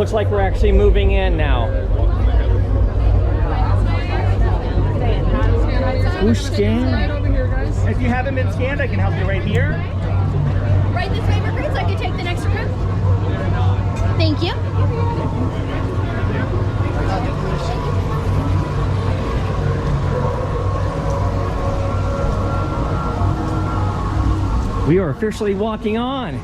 looks like we're actually moving in now. Who's scanned? If you haven't been scanned, I can help you right here. Right this way, recruits. I can take the next recruit. Thank you. We are officially walking on.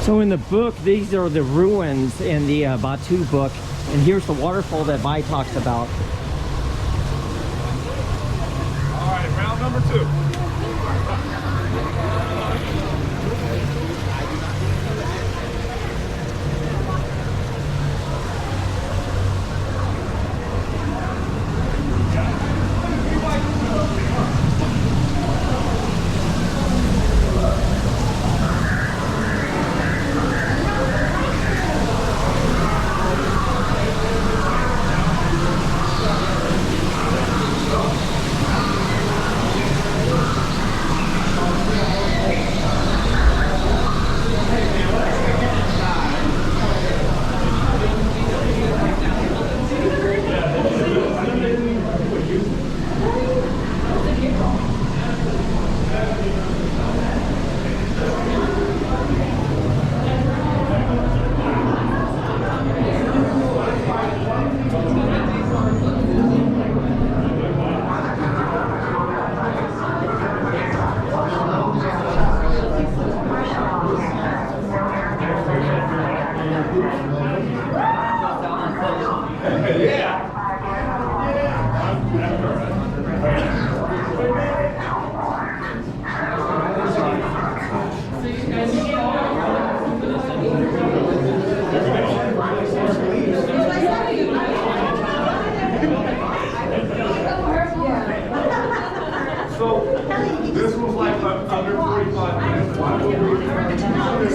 So in the book, these are the ruins in the Batu book, and here's the waterfall that Vi talks about. All right, round number 2.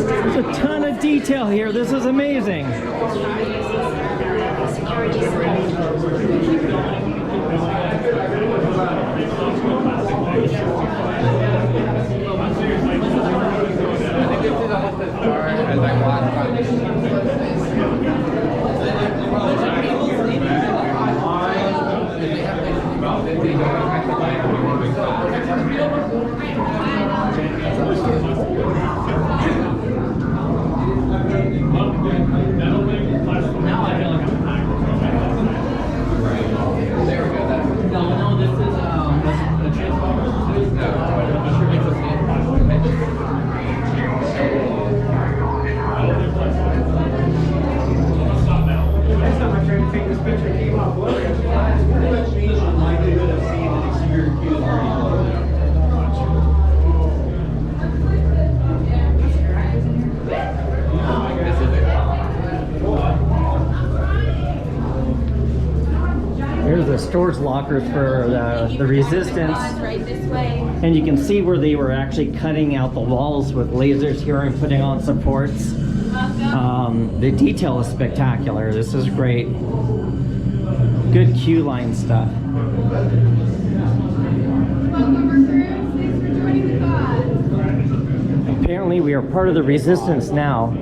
There's a ton of detail here. This is amazing. Here's the storage lockers for the Resistance. Right this way. And you can see where they were actually cutting out the walls with lasers here and putting on supports. The detail is spectacular. This is great. Good queue line stuff. Welcome, recruits. Thanks for joining the cause. Apparently we are part of the Resistance now.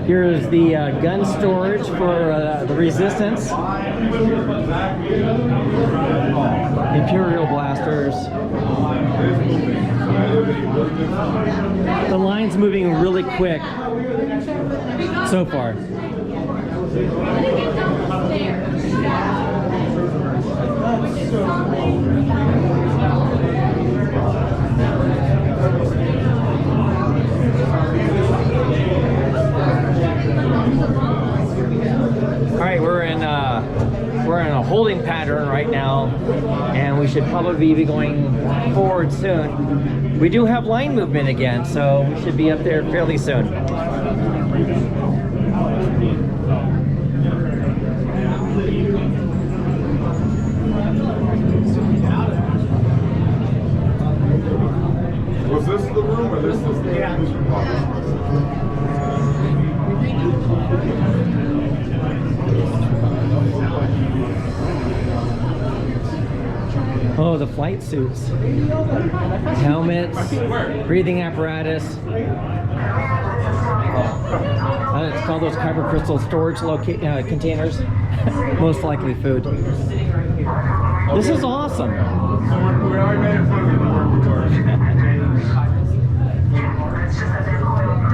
Here's the gun storage for the Resistance. Imperial blasters. The line's moving really quick so far. Alright, we're in a holding pattern right now, and we should probably be going forward soon. We do have line movement again, so we should be up there fairly soon. Was this the room or this is the Oh, the flight suits. Helmets, breathing apparatus. It's called those kyber crystal storage containers. Most likely food. This is awesome. We already made it fun where we were.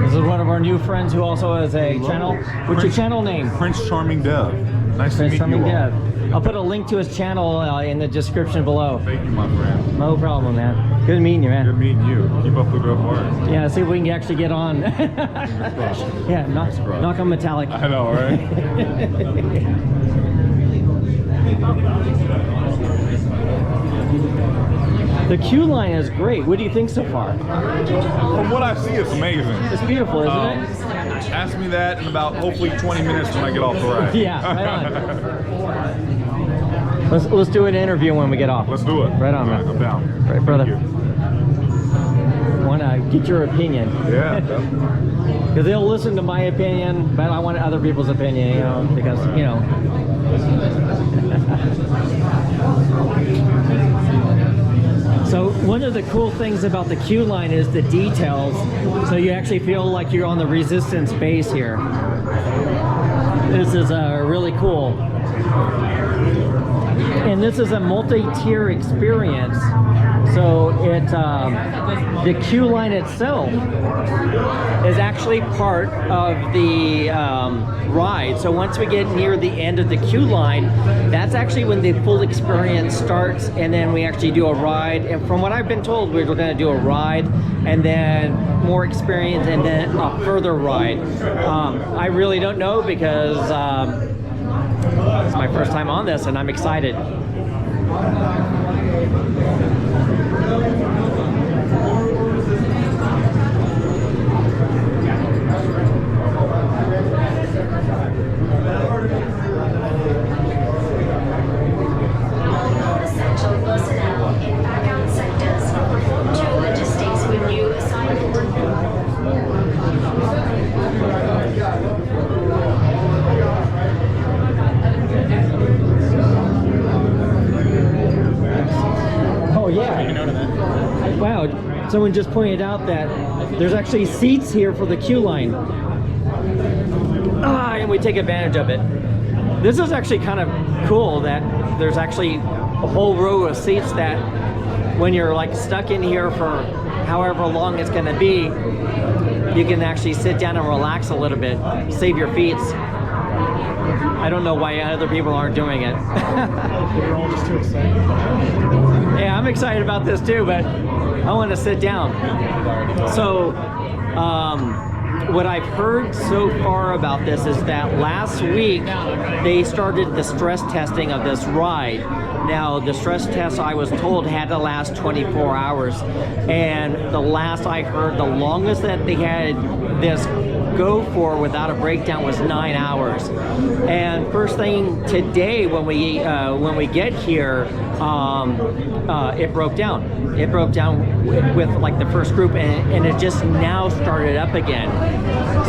This is one of our new friends who also has a channel. What's your channel name? Prince Charming Dev. Nice to meet you Charming all. Dev. I'll put a link to his channel in the description below. Thank you, my friend. No problem, man. Good meeting you, man. Good meeting you. Keep up the good work. Yeah, see if we can actually get on. Yeah, knock on metallic. I know, right? The queue line is great. What do you think so far? From what I see, it's amazing. It's beautiful, isn't it? Ask me that in about hopefully 20 minutes when I get off the ride. Yeah, right on. Let's do an interview when we get off. Let's do it. Right on, man. I'm down. Right, brother. Thank you. Want to get your opinion. Yeah. Because they'll listen to my opinion, but I want other people's opinion, you know, because, you know. So one of the cool things about the queue line is the details. So you actually feel like you're on the resistance base here. This is really cool. And this is a multi-tier experience. So the queue line itself is actually part of the ride. So once we get near the end of the queue line, that's actually when the full experience starts, and then we actually do a ride. And from what I've been told, we're going to do a ride, and then more experience, and then a further ride. I really don't know because it's my first time on this, and I'm excited. Essential personnel in background sectors report to logistics with new assignment. Oh yeah. Wow, someone just pointed out that there's actually seats here for the queue line. And we take advantage of it. This is actually kind of cool that there's actually a whole row of seats that when you're like stuck in here for however long it's gonna be, you can actually sit down and relax a little bit, save your feet. I don't know why other people aren't doing it. We're all just too excited. Yeah, I'm excited about this too, but I want to sit down. So, what I've heard so far about this is that last week they started the stress testing of this ride. Now, the stress test, I was told, had to last 24 hours. And the last I heard, the longest that they had this go for without a breakdown was 9 hours. And first thing today when we get here, it broke down. It broke down with like the first group, and it just now started up again.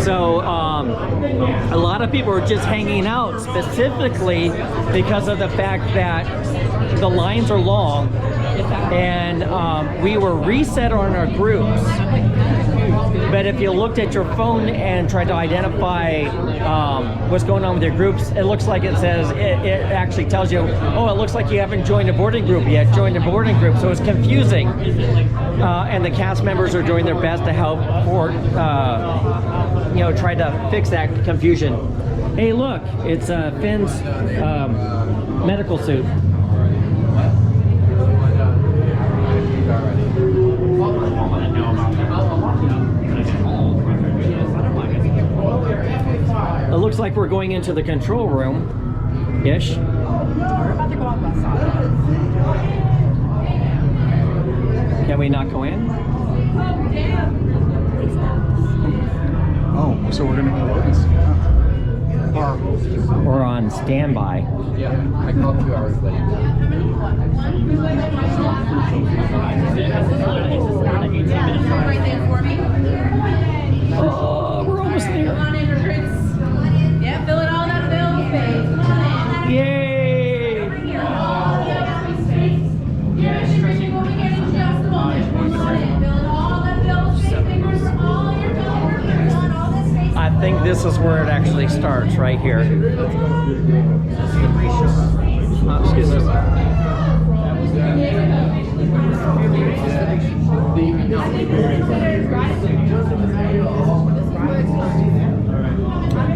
So a lot of people are just hanging out specifically because of the fact that the lines are long, and we were reset on our groups. But if you looked at your phone and tried to identify what's going on with your groups, it looks like it says, it actually tells you, oh, it looks like you haven't joined a boarding group yet, joined a boarding group. So it's confusing. And the cast members are doing their best to help try to fix that confusion. Hey, look, it's Finn's medical suit. It looks like we're going into the control room-ish. We're about to go outside. Can we not go in? Oh, so we're gonna go this. We're on standby. Yeah, I called 2 hours late. Right there for me. Oh, we're almost Come there. on in, recruits. Yeah, fill it all that available space. Come on in. Yay! Right here. All the space. Yeah, this is where it actually starts, right here. Excuse me.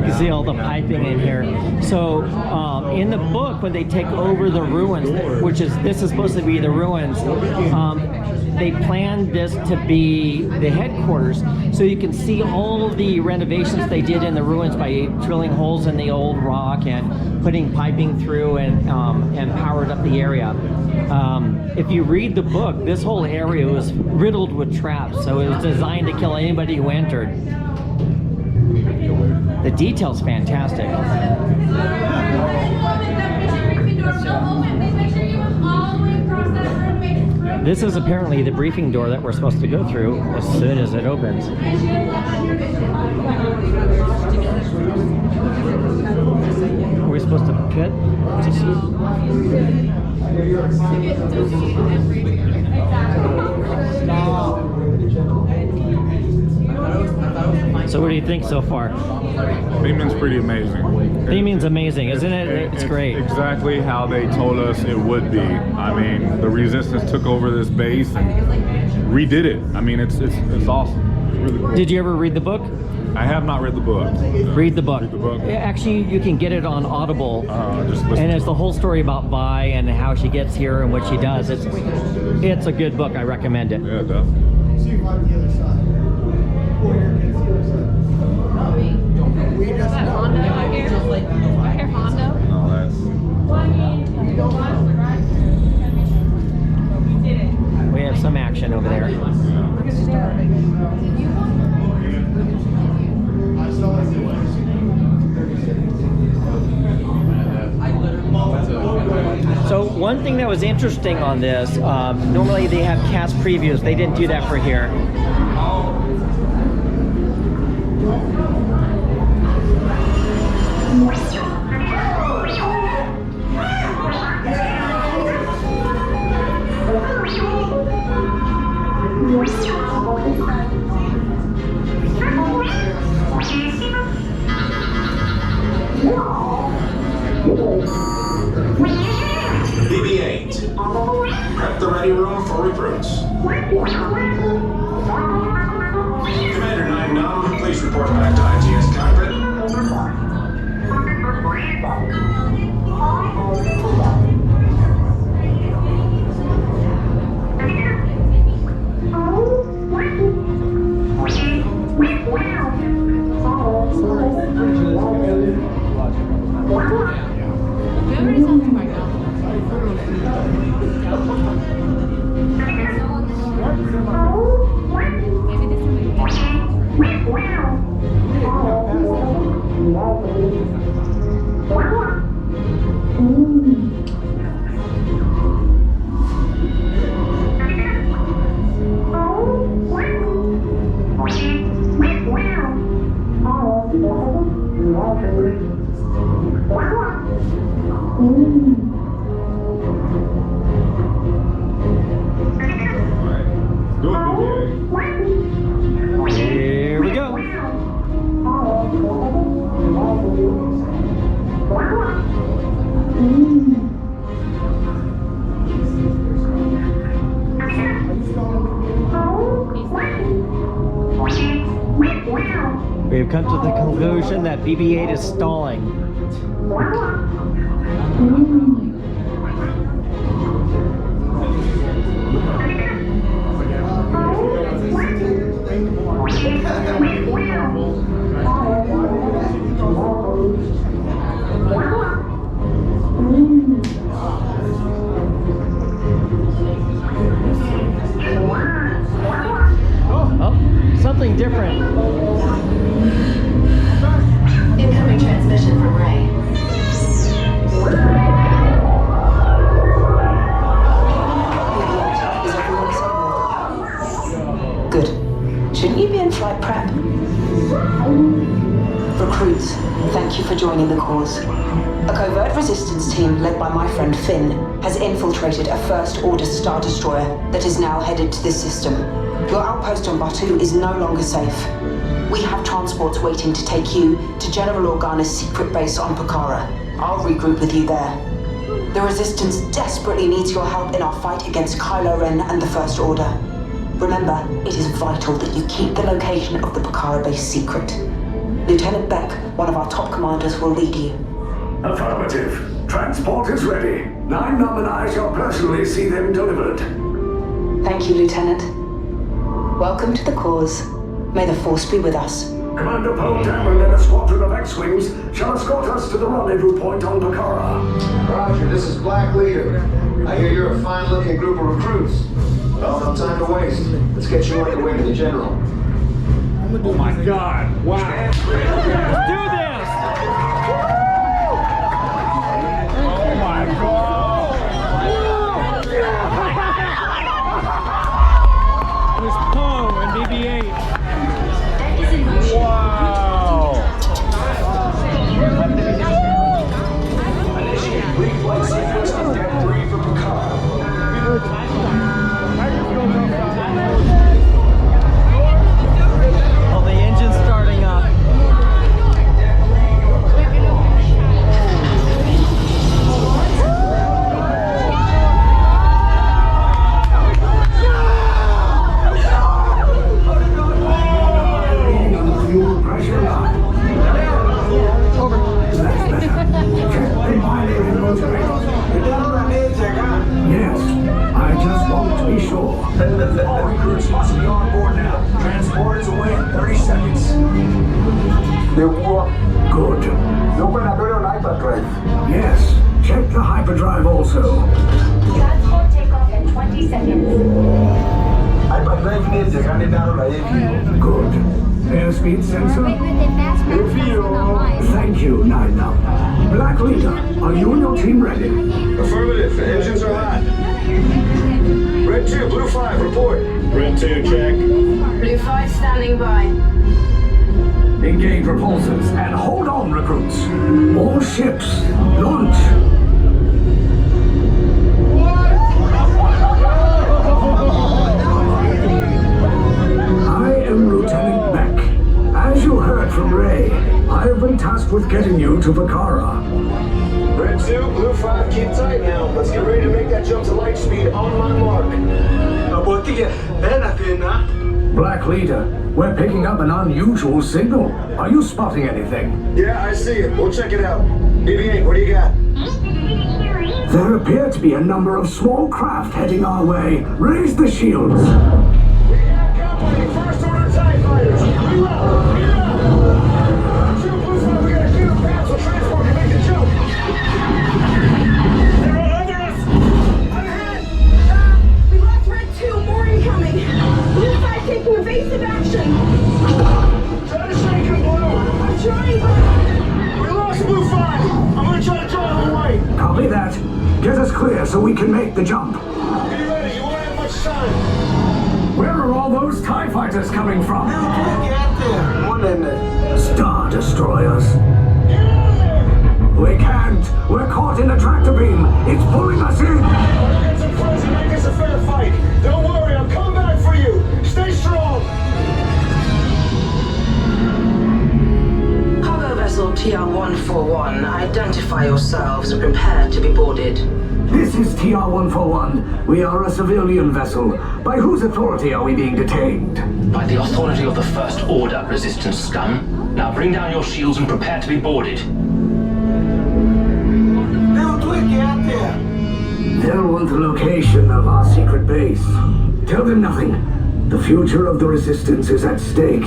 You see all the piping in here. So in the book, when they take over the ruins, this is supposed to be the ruins, they planned this to be the headquarters, so you can see all the renovations they did in the ruins by drilling holes in the old rock and putting piping through and powered up the area. If you read the book, this whole area was riddled with traps, so it was designed to kill anybody who entered. The detail's fantastic. This is apparently the briefing door that we're supposed to go through as soon as it opens. Are we supposed to pit to see? So what do you think so far? Theming's pretty amazing. Theming's amazing, isn't it? It's great. Exactly how they told us it would be. I mean, the Resistance took over this base and redid it. I mean, it's awesome. It's really cool. Did you ever read the book? I have not read the book. Read the book. Read the book. Actually, you can get it on Audible. Just listen. And it's the whole story about Vi and how she gets here and what she does. It's a good book. I recommend it. Yeah, definitely. That Hondo out here? Right here, Hondo? No, that's... We have some action over there. So one thing that was interesting on this, normally they have cast previews. They didn't do that for here. BB-8. Prep the ready room for recruits. Commander 9-9, please report back to ITS cockpit. Here we go. We've come to the conclusion that BB-8 is stalling. Oh, something different. Incoming transmission from Ray. Good. Shouldn't you be in flight prep? Recruits, thank you for joining the cause. A covert resistance team led by my friend Finn has infiltrated a First Order Star Destroyer that is now headed to this system. Your outpost on Batu is no longer safe. We have transports waiting to take you to General Organa's secret base on Pucara. I'll regroup with you there. The Resistance desperately needs your help in our fight against Kylo Ren and the First Order. Remember, it is vital that you keep the location of the Pucara base secret. Lieutenant Beck, one of our top commanders, will lead you. Affirmative. Transport is ready. 9-Num and I shall personally see them delivered. Thank you, Lieutenant. Welcome to the cause. May the Force be with us. Commander Poe Dameron and a squadron of X-Wings shall escort us to the rendezvous point on Pucara. Roger, this is Black Leader. I hear you're a fine-looking group of recruits. Well, no time to waste. Let's get you on your way to the General. Oh my God! Wow! Let's do this! Oh my God! There's Poe and BB-8. Wow! Initiate pre-flight sequence of Deck 3 for Pucara. Oh, the engine's starting up. Fuel pressure line. Over. That's better. Check the binary motor. Yes, I just want to be sure. All recruits must be on board now. Transport is away in 30 seconds. Good. Open up your hyperdrive. Yes, check the hyperdrive also. Transport takeoff in 20 seconds. Hyperdrive needs to run it down by AV. Good. Airspeed sensor. Thank you, 9-Num. Black Leader, are you and your team ready? Affirmative. The engines are hot. Red 2, Blue 5, report. Red 2, check. Blue 5 standing by. Engage repulsors and hold on, recruits. All ships, launch. I am Lieutenant Beck. As you heard from Rey, I have been tasked with getting you to Pucara. Red 2, Blue 5, keep tight now. Let's get ready to make that jump to light speed on my mark. Black Leader, we're picking up an unusual signal. Are you spotting anything? Yeah, I see it. We'll check it out. BB-8, what do you got? There appear to be a number of small craft heading our way. Raise the shields. We have company, First Order TIE fighters. Reload! Blue 5, we got a clear path so transport can make the jump. They're all under us! I'm ahead! We lost Red 2, more incoming. Blue 5 taking evasive action. Try to shake him, Blue! I'm trying, but... We lost Blue 5! I'm gonna try to draw him away! Copy that. Get us clear so we can make the jump. Be ready, you won't have much time! Where are all those TIE fighters coming from? Star Destroyers. Get out of there! We can't. We're caught in a tractor beam. It's pulling us in. We'll get some friends and make this a fair fight. Don't worry, I'm coming back for you. Stay strong. Cargo vessel TR-141, identify yourselves and prepare to be boarded. This is TR-141. We are a civilian vessel. By whose authority are we being detained? By the authority of the First Order, Resistance scum. Now bring down your shields and prepare to be boarded. They'll want the location of our secret base. Tell them nothing. The future of the Resistance is at stake.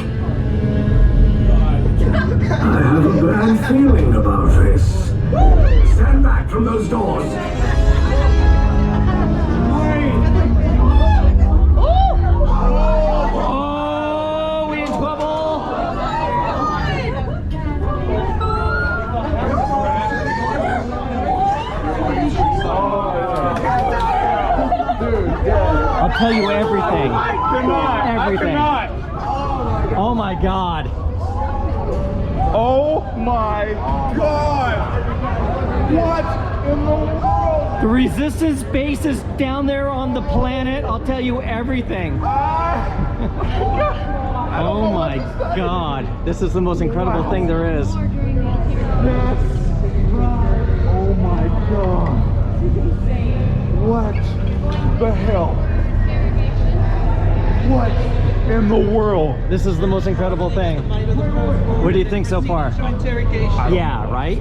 I have a bad feeling about this. Stand back from those doors. Oh, we in trouble! I'll tell you everything. Everything. Oh my God. Oh my God! What in the world? The resistance base is down there on the planet. I'll tell you everything. Oh my God. This is the most incredible thing there is. Oh my God. What the hell? What in the world? This is the most incredible thing. What do you think so far? Yeah, right?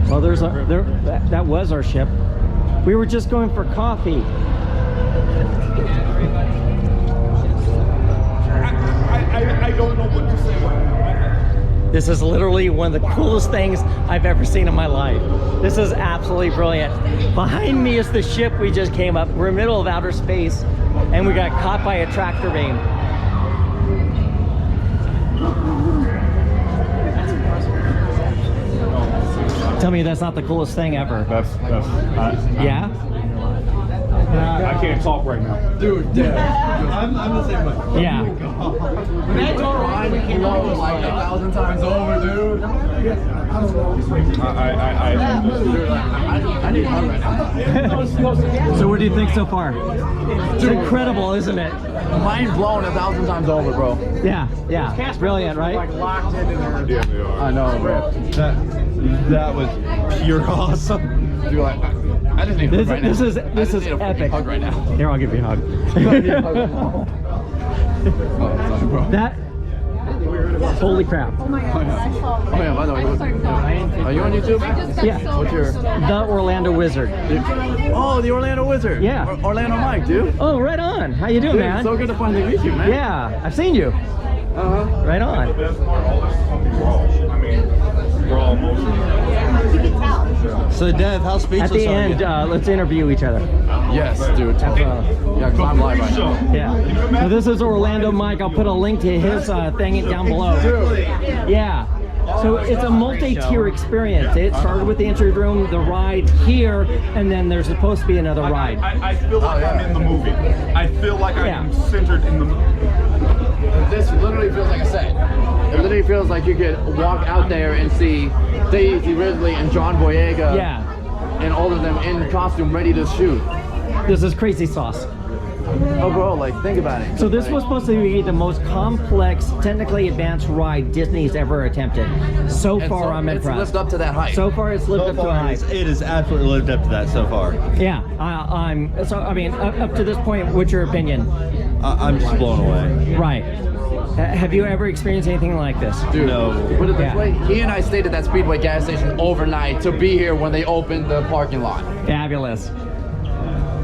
Well, that was our ship. We were just going for coffee. I don't know what to say right now. This is literally one of the coolest things I've ever seen in my life. This is absolutely brilliant. Behind me is the ship we just came up. We're in the middle of outer space and we got caught by a tractor beam. Tell me that's not the coolest thing ever. Yeah? I can't talk right now. Dude, I'm the same way. Yeah. When I told Ryan we came over like 1,000 times over, dude. I need one right now. So what do you think so far? It's incredible, isn't it? Mind blown 1,000 times over, bro. Yeah, yeah. It's brilliant, right? Like locked in there. Yeah, they are. I know, bro. That was pure awesome. Dude, like, I just need a hug right now. This is I just need a epic. hug right now. Here, I'll give you a hug. That. Holy crap. Oh yeah, by the way, are you on YouTube? Yeah. What's your? The Orlando Wizard. Oh, the Orlando Wizard. Yeah. Orlando Mike, dude. Oh, right on. How you doing, Dude, man? so good to finally meet you, man. Yeah, I've seen you. Right on. We're all emotional. So Dev, how speechless At the are end, you? let's interview each other. Yes, dude. Yeah, because I'm live right now. Yeah. So this is Orlando Mike. I'll put a link to his thing down below. Yeah. So it's a multi-tier experience. It started with the entry room, the ride here, and then there's supposed to be another ride. I feel like I'm in the movie. I feel like I am centered in the movie. This literally feels like a set. It literally feels like you could walk out there and see Daisy Ridley and John Boyega and all of them in costume ready to shoot. This is crazy sauce. Oh, bro, like, think about it. So this was supposed to be the most complex, technically advanced ride Disney's ever attempted. So far, I'm impressed. It's lived up to that hype. So far, it's lived up to the hype. It has absolutely lived up to that so far. Yeah, up to this point, what's your opinion? I'm just blown away. Right. Have you ever experienced anything like this? Dude, no. Put it this way, he and I stayed at that Speedway gas station overnight to be here when they opened the parking lot. Fabulous.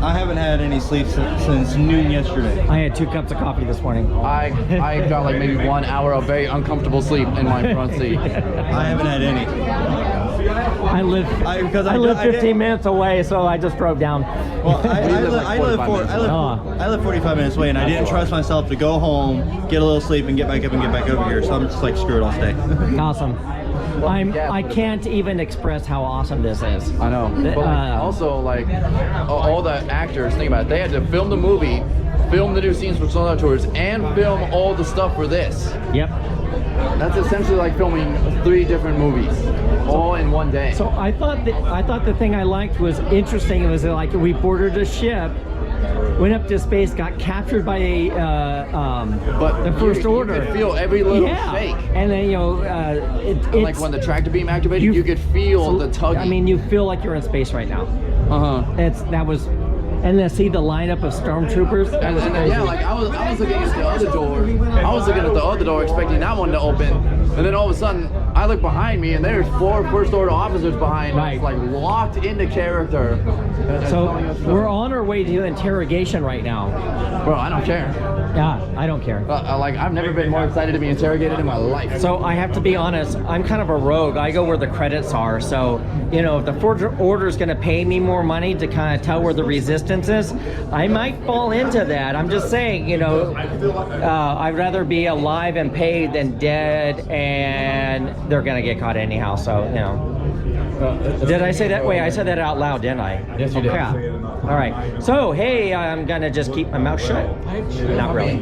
I haven't had any sleep since noon yesterday. I had 2 cups of coffee this morning. I got like maybe 1 hour of very uncomfortable sleep in my front seat. I haven't had any. I live 15 minutes away, so I just drove down. Well, I live 45 minutes away, and I didn't trust myself to go home, get a little sleep, and get back up and get back over here. So I'm just like, screw it, I'll stay. Awesome. I can't even express how awesome this is. I know. But also, like, all the actors, think about it. They had to film the movie, film the new scenes for Solo Tours, and film all the stuff for this. Yep. That's essentially like filming 3 different movies, all in one day. So I thought the thing I liked was interesting. It was like we boarded a ship, went up to space, got captured by the First Order. You could feel every little shake. And then it's like when the tractor beam activated, you could feel the tugging. I mean, you feel like you're in space right now. And then see the lineup of stormtroopers. And then, yeah, like I was looking at the other door. I was looking at the other door, expecting that one to open, and then all of a sudden, I look behind me, and there's 4 First Order officers behind us, like locked into character. So we're on our way to interrogation right now. Bro, I don't care. Yeah, I don't care. Like, I've never been more excited to be interrogated in my life. So I have to be honest, I'm kind of a rogue. I go where the credits are. So, you know, if the forger order is going to pay me more money to kind of tell where the resistance is, I might fall into that. I'm just saying, you know, I'd rather be alive and paid than dead, and they're going to get caught anyhow. So, you know. Did I say that? Wait, I said that out loud, didn't I? Yes, you did. Crap. All right. So, hey, I'm going to just keep my mouth shut. Not really.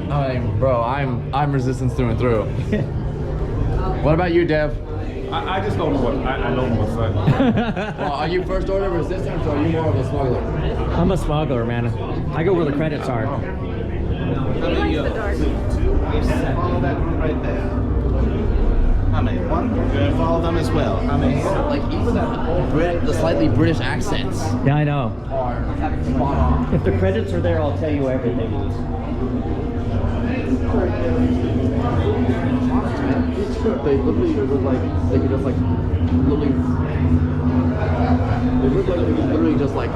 Bro, I'm resistance through and through. What about you, Dev? I just don't know what I don't know what's that. Well, are you first order resistance or are you more of a smuggler? I'm a smuggler, man. I go where the credits are. He likes the dark. Follow that one right there. How many? One? You're gonna follow them as well. How many? Like, even the slightly British accents. Yeah, I know. Are spot on. If the credits are there, I'll tell you everything. They literally look like they could just like literally. They look like they could literally just like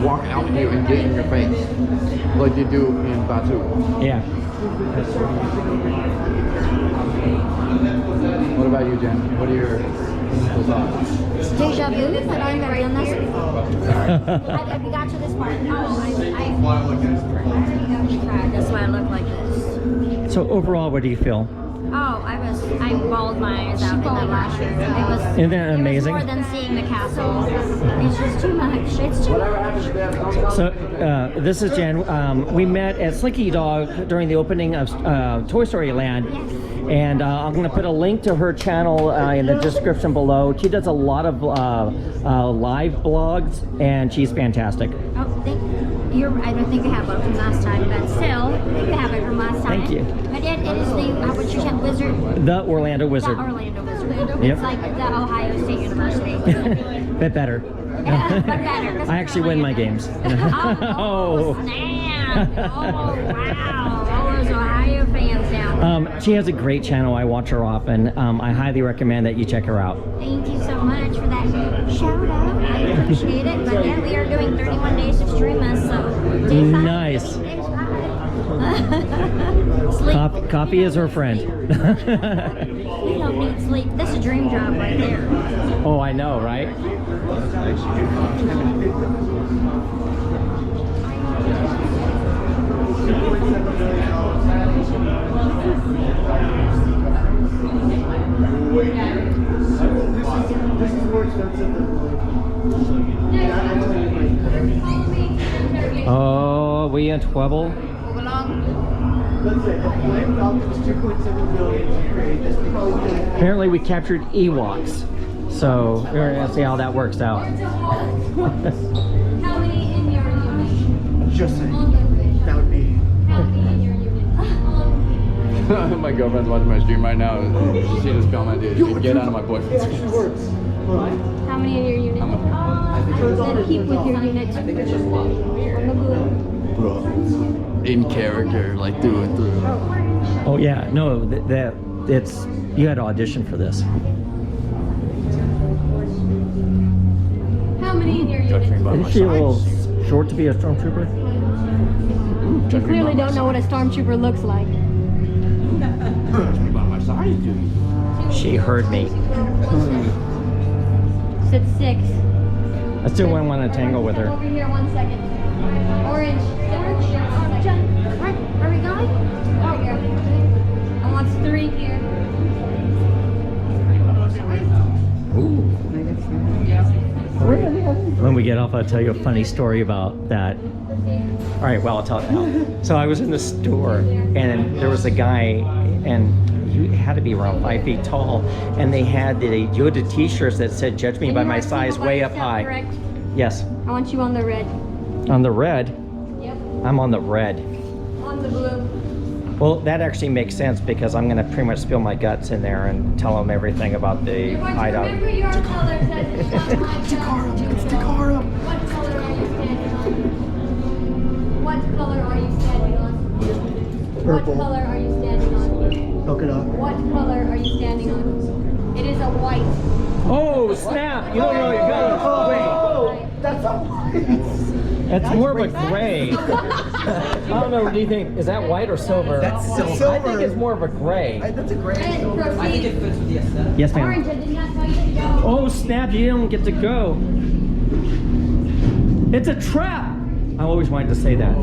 walk out at you and get in your face, like they do in Batu. Yeah. What about you, Jen? What are your thoughts? Deja vu, but I've never done this. Have you got to this part? That's why I look like this. So overall, what do you feel? Oh, I bawled my eyes out in that last year. Isn't that amazing? It was more than seeing the castle. It's just too much. It's too much. So this is Jen. We met at Slinky Dog during the opening of Toy Story Land. Yes. And I'm going to put a link to her channel in the description below. She does a lot of live blogs, and she's fantastic. Oh, I don't think you have one from last time, but still, you have it from last time. Thank you. But it is the, what's your channel, Wizard? The Orlando Wizard. The Orlando Wizard. Yep. It's like the Ohio State University. Bit better. Yeah, but better. I actually win my games. Oh, snap. Oh, wow. All those Ohio fans down. She has a great channel. I watch her often. I highly recommend that you check her out. Thank you so much for that shout out. I appreciate it. But yeah, we are doing 31 days of streamers, so day 5. Nice. Day 5. Sleep. Coffee is her friend. We don't need sleep. This is a dream job right there. Oh, I know, right? This is more expensive than Oh, we in trouble? let's say the Flame Falcon was 2.7 billion to create. This probably Apparently we captured Ewoks. So we're gonna see how that works out. How many in your unit? just saying. That would be. How many in your unit? My girlfriend's watching my stream right now. She just commented, "Get out of my boyfriend's face." How many in your unit? Then keep with your unit. On the blue. In character, like through and through. Oh yeah, no, it's you had to audition for this. How many in your unit? Isn't she a little short to be a stormtrooper? You clearly don't know what a stormtrooper looks like. She heard me. Said 6. I still wouldn't want to tangle with her. Over here, 1 second. Orange. John, where are we going? Oh, here. I want 3 here. When we get off, I'll tell you a funny story about that. All right, well, I'll tell it now. So I was in the store, and there was a guy, and he had to be around 5 feet tall, and they had the Yoda t-shirts that said, "Judge me by my size, way up high." Correct. Yes. I want you on the red. On the red? Yep. I'm on the red. On the blue. Well, that actually makes sense because I'm going to pretty much spill my guts in there and tell them everything about the You're going to hideout. remember your color says Takara. What color are you standing on? What color are you standing on? Purple. What color are you standing on? Polka dot. What color are you standing on? It is a white. Oh, snap! You don't know your guns. Oh, that's a white. It's more of a gray. I don't know. What do you think? Is that white or silver? That's silver. I think it's more of a gray. That's a gray. And proceed. I think it fits with the aesthetic. Yes, ma'am. Orange, I did not tell you to go. Oh snap! You don't get to go. It's a trap. I always wanted to say that.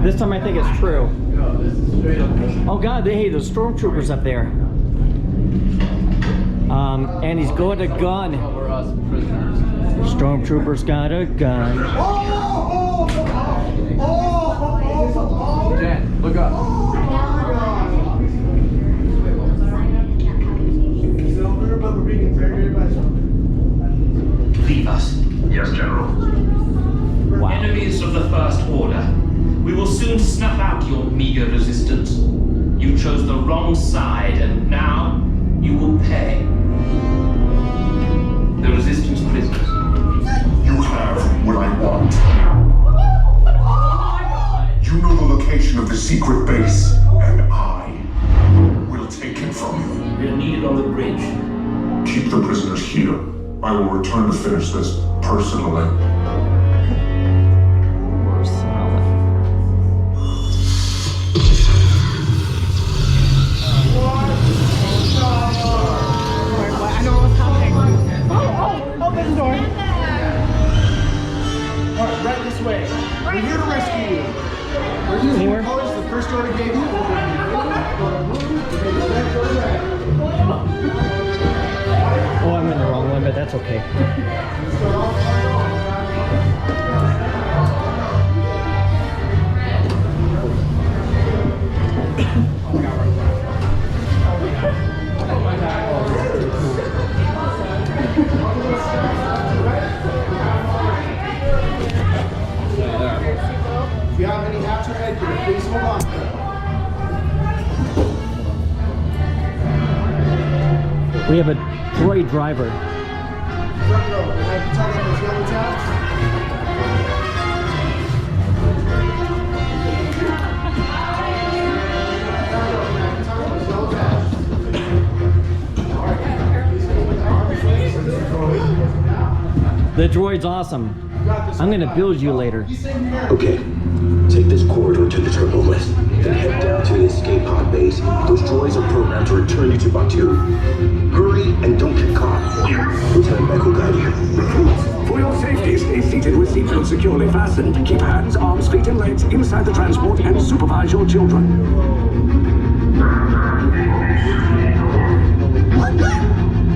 This time I think it's true. Oh God! Hey, there's stormtroopers up there. And he's got a gun. Stormtrooper's got a gun. Jen, look up. Leave us. Yes, General. Wow. Enemies of the First Order. We will soon snuff out your meager resistance. You chose the wrong side, and now you will pay. The Resistance prisoners. You have what I want. You know the location of the secret base, and I will take it from you. We are needed on the bridge. Keep the prisoners here. I will return to finish this personally. Right this way. We're here to rescue you. We're using the colors the First Order gave you. Oh, I'm in the wrong one, but that's okay. If you have any hats or headgear, please hold on. We have a droid driver. Front row, I have to tell them there's yellow tabs. The droid's awesome. I'm gonna build you later. Okay, take this corridor to the turbo lift, then head down to the escape pod base. Those droids are programmed to return you to Batu. Hurry and don't get caught. Lieutenant Beck will guide you. For your safety, stay seated with seatbelts securely fastened. Keep hands, arms, feet, and legs inside the transport and supervise your children.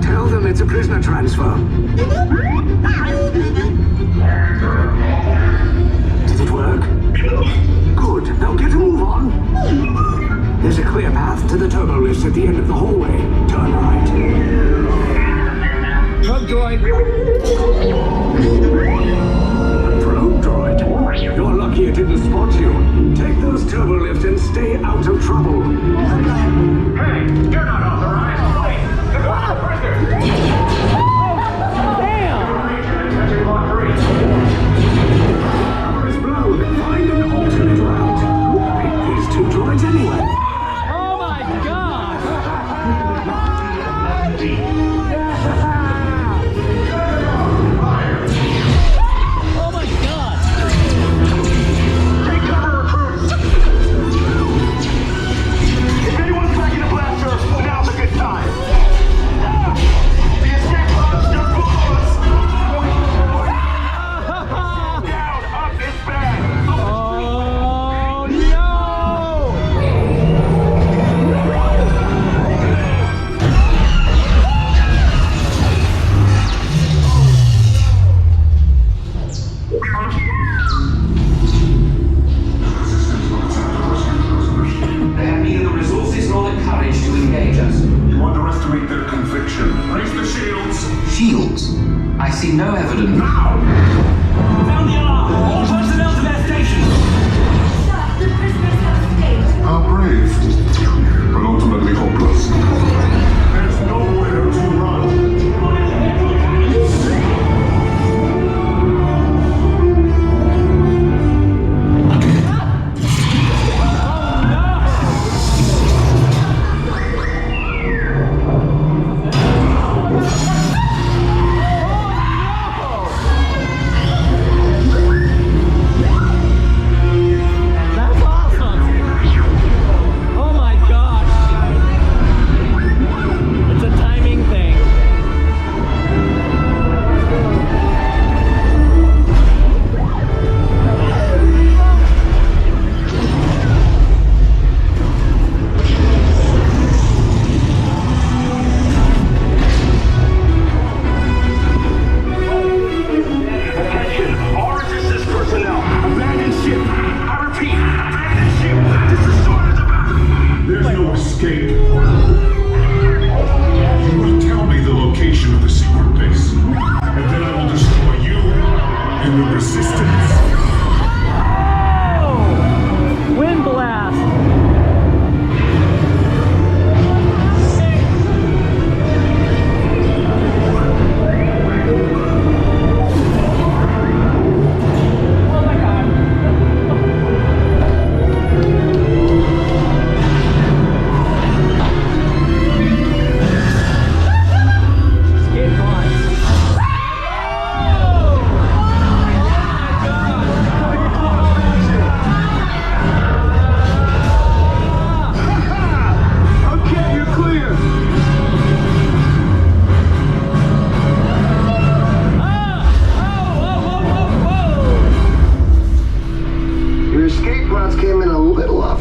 Tell them it's a prisoner transfer. Did it work? Good. Now get a move on. There's a clear path to the turbo lifts at the end of the hallway. Turn right. Come, droid. Probe droid. You're lucky it didn't spot you. Take those turbo lifts and stay out of trouble. Hey, you're not authorized. Wait, the prisoners. Cover is blown. Find an alternate route. Pick these two droids anyway. Oh my God! Oh my God! Take cover, recruits. If anyone's cracking a blaster, now's a good time. The escape pods just below us. Down, up, it's bad. Oh no! They have neither the resources nor the courage to engage us. You underestimate their conviction. Raise the shields. Shields? I see no evidence. Now! Found the alarm! All personnel to their stations! Sir, the prisoners have escaped. How brave, but ultimately hopeless. There's nowhere to run.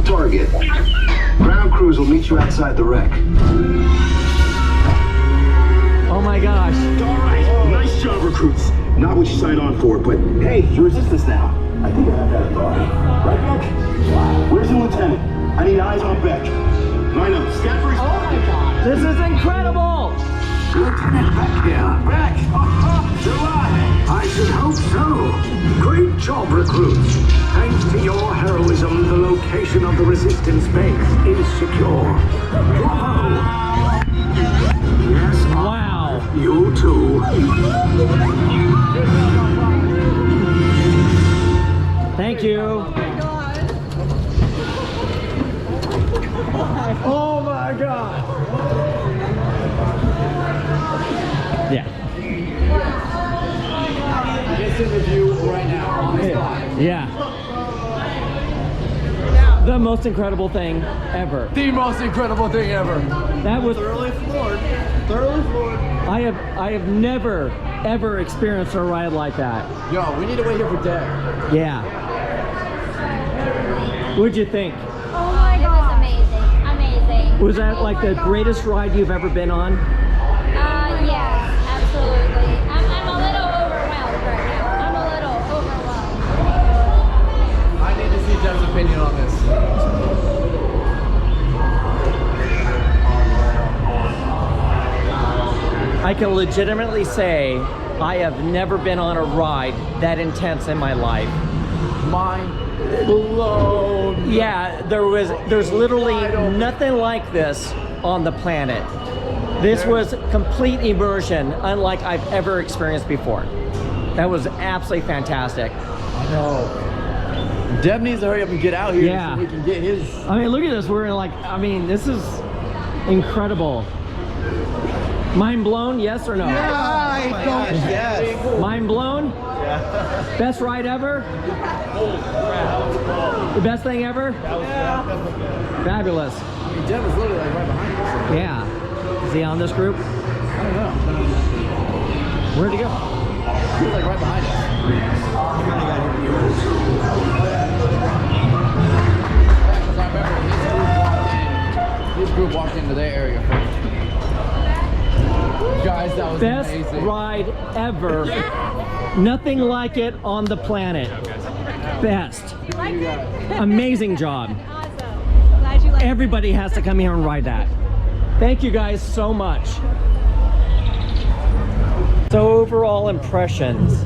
target. Ground crews will meet you outside the wreck. Oh my gosh. All right, nice job, recruits. Not what you signed on for, but hey, you're resistance now. I think I have that authority. Right, Beck? Where's the lieutenant? I need eyes on Beck. Line up. Scan for his target. This is incredible! Lieutenant Beck here. Beck! I should hope so. Great job, recruits. Thanks to your heroism, the location of the resistance base is secure. Bravo! Yes, wow. You too. Thank you. Oh my god. Yeah. This interview right now on the spot. Yeah. The most incredible thing ever. The most incredible thing ever. That was Thoroughly floored. Thoroughly floored. I have never ever experienced a ride like that. Yo, we need to wait here for Dad. Yeah. What'd you think? Oh my god. It was amazing. Amazing. Was that like the greatest ride you've ever been on? Yes, absolutely. I'm a little overwhelmed right now. I'm a little overwhelmed. I need to see Jeff's opinion on this. I can legitimately say I have never been on a ride that intense in my life. Mind blown. Yeah, there's literally nothing like this on the planet. This was complete immersion, unlike I've ever experienced before. That was absolutely fantastic. I know. Deb needs to hurry up and get out here Yeah. so we can get his. I mean, look at this. We're in like, I mean, this is incredible. Mind blown, yes or no? Yes. Mind blown? Yeah. Best ride ever? The best thing ever? Fabulous. I mean, Deb is literally like right behind us. Yeah. Is he on this group? I don't know. Where'd he go? He's like right behind us. Because I remember his group walked into their area first. Guys, that was Best amazing. ride ever. Nothing like it on the planet. Best. Amazing job. Awesome. Glad you liked it. Everybody has to come here and ride that. Thank you guys so much. So overall impressions.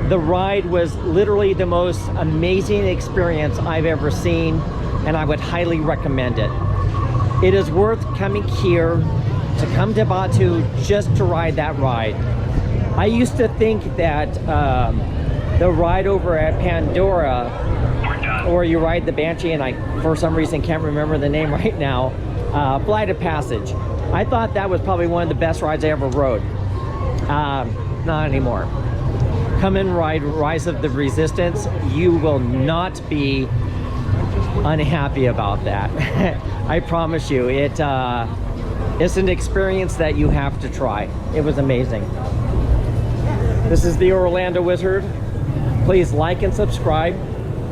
The ride was literally the most amazing experience I've ever seen, and I would highly recommend it. It is worth coming here to come to Batu just to ride that ride. I used to think that the ride over at Pandora, or you ride the Banshee, and I for some reason can't remember the name right now, Flight of Passage. I thought that was probably one of the best rides I ever rode. Not anymore. Come and ride Rise of the Resistance. You will not be unhappy about that. I promise you. It's an experience that you have to try. It was amazing. This is the Orlando Wizard. Please like and subscribe.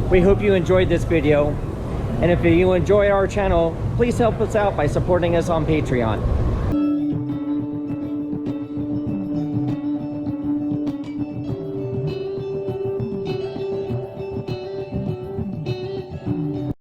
We hope you enjoyed this video. And if you enjoy our channel, please help us out by supporting us on Patreon.